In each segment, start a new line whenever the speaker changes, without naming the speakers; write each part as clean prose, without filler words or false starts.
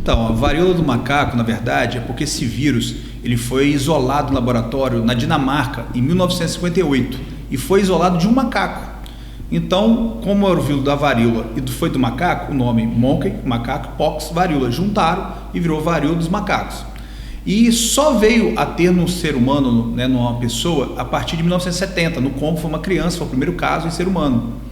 Então, a varíola do macaco, na verdade, é porque esse vírus ele foi isolado no laboratório na Dinamarca em 1958 e foi isolado de um macaco. Então, como era o vírus da varíola e foi do macaco, o nome monkey, macaco, pox, varíola, juntaram e virou varíola dos macacos. E só veio a ter no ser humano, né, numa pessoa, a partir de 1970, no como foi uma criança, foi o primeiro caso em ser humano.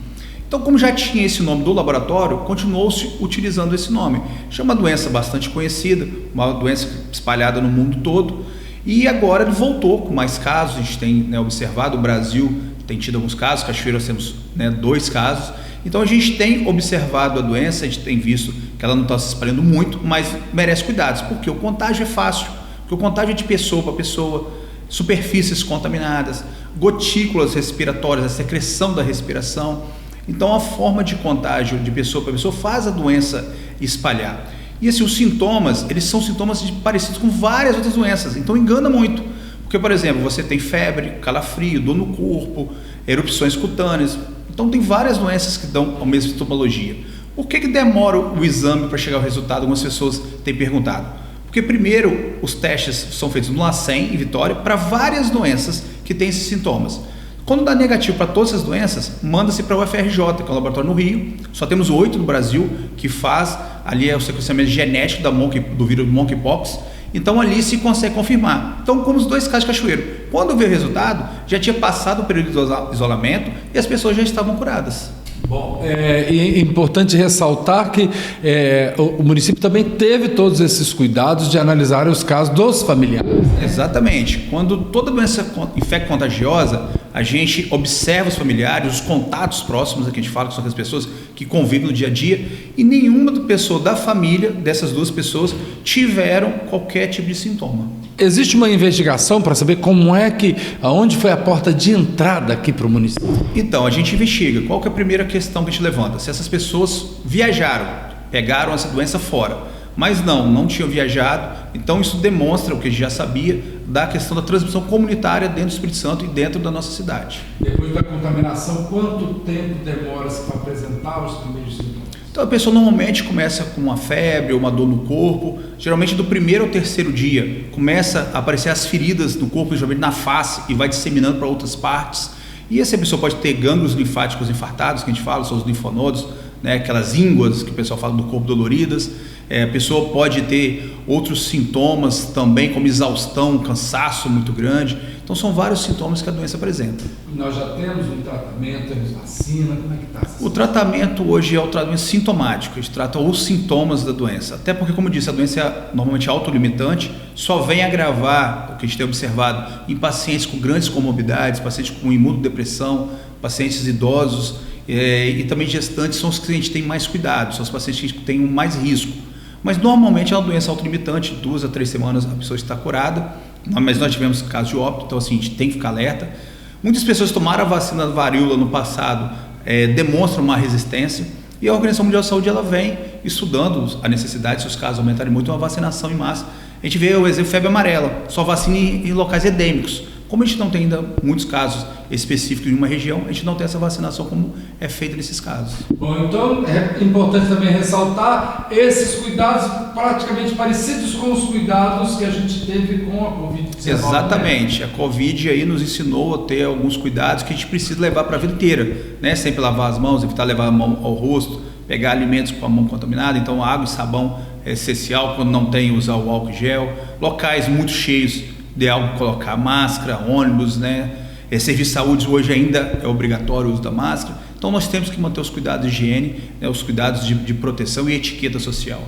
Então, como já tinha esse nome do laboratório, continuou-se utilizando esse nome. É uma doença bastante conhecida, uma doença espalhada no mundo todo, e agora ele voltou com mais casos. A gente tem, né, observado, o Brasil tem tido alguns casos, Cachoeira nós temos, né, 2 casos. Então a gente tem observado a doença, a gente tem visto que ela não está se espalhando muito, mas merece cuidados, porque o contágio é fácil, porque o contágio é de pessoa para pessoa, superfícies contaminadas, gotículas respiratórias, a secreção da respiração. Então a forma de contágio de pessoa para pessoa faz a doença espalhar. E assim, os sintomas, eles são sintomas parecidos com várias outras doenças, então engana muito. Porque, por exemplo, você tem febre, calafrio, dor no corpo, erupções cutâneas. Então tem várias doenças que dão a mesma sintomatologia. Por que demora o exame para chegar ao resultado? Algumas pessoas têm perguntado. Porque primeiro os testes são feitos no LACEN, em Vitória, para várias doenças que têm esses sintomas. Quando dá negativo para todas essas doenças, manda-se para o UFRJ, que é um laboratório no Rio. Só temos 8 no Brasil que faz, ali é o sequenciamento genético do vírus do monkeypox. Então ali se consegue confirmar. Então, como os 2 casos de Cachoeiro, quando veio o resultado, já tinha passado o período de isolamento e as pessoas já estavam curadas.
Bom, é importante ressaltar que o município também teve todos esses cuidados de analisar os casos dos familiares.
Exatamente. Quando toda doença infecto-contagiosa, a gente observa os familiares, os contatos próximos, que a gente fala que são aquelas pessoas que convivem no dia a dia, e nenhuma pessoa da família dessas 2 pessoas tiveram qualquer tipo de sintoma.
Existe uma investigação para saber aonde foi a porta de entrada aqui para o município?
Então, a gente investiga. Qual que é a primeira questão que a gente levanta? Se essas pessoas viajaram, pegaram essa doença fora, mas não tinham viajado, então isso demonstra o que a gente já sabia da questão da transmissão comunitária dentro do Espírito Santo e dentro da nossa cidade.
Depois da contaminação, quanto tempo demora-se para apresentar os primeiros sintomas?
Então a pessoa normalmente começa com uma febre ou uma dor no corpo, geralmente do primeiro ao terceiro dia começa a aparecer as feridas no corpo, geralmente na face, e vai disseminando para outras partes, e essa pessoa pode ter gânglios linfáticos infartados, que a gente fala, são os linfonodos, né, aquelas ínguas que o pessoal fala do corpo doloridas. A pessoa pode ter outros sintomas também, como exaustão, cansaço muito grande. Então são vários sintomas que a doença apresenta.
Nós já temos um tratamento, temos vacina, como é que está?
O tratamento hoje é o tratamento sintomático, a gente trata os sintomas da doença, até porque, como eu disse, a doença é normalmente autolimitante, só vem agravar o que a gente tem observado em pacientes com grandes comorbidades, pacientes com imunodepressão, pacientes idosos e também gestantes, são os que a gente tem mais cuidado, são os pacientes que têm mais risco. Mas normalmente é uma doença autolimitante, 2 a 3 semanas a pessoa está curada, mas nós tivemos casos de óbito, então assim, a gente tem que ficar alerta. Muitas pessoas tomaram a vacina da varíola no passado, demonstram uma resistência, e a Organização Mundial de Saúde ela vem estudando a necessidade, se os casos aumentarem muito, uma vacinação em massa. A gente vê o exemplo febre amarela, só vacina em locais endêmicos. Como a gente não tem ainda muitos casos específicos em uma região, a gente não tem essa vacinação como é feita nesses casos.
Bom, então é importante também ressaltar esses cuidados praticamente parecidos com os cuidados que a gente teve com a Covid-19.
Exatamente, a Covid aí nos ensinou a ter alguns cuidados que a gente precisa levar para a vida inteira, né? Sempre lavar as mãos, evitar levar a mão ao rosto, pegar alimentos com a mão contaminada, então água e sabão é essencial, quando não tem usar o álcool gel, locais muito cheios, ideal colocar máscara, ônibus, né? Serviço de saúde hoje ainda é obrigatório o uso da máscara, então nós temos que manter os cuidados de higiene, né? Os cuidados de proteção e etiqueta social.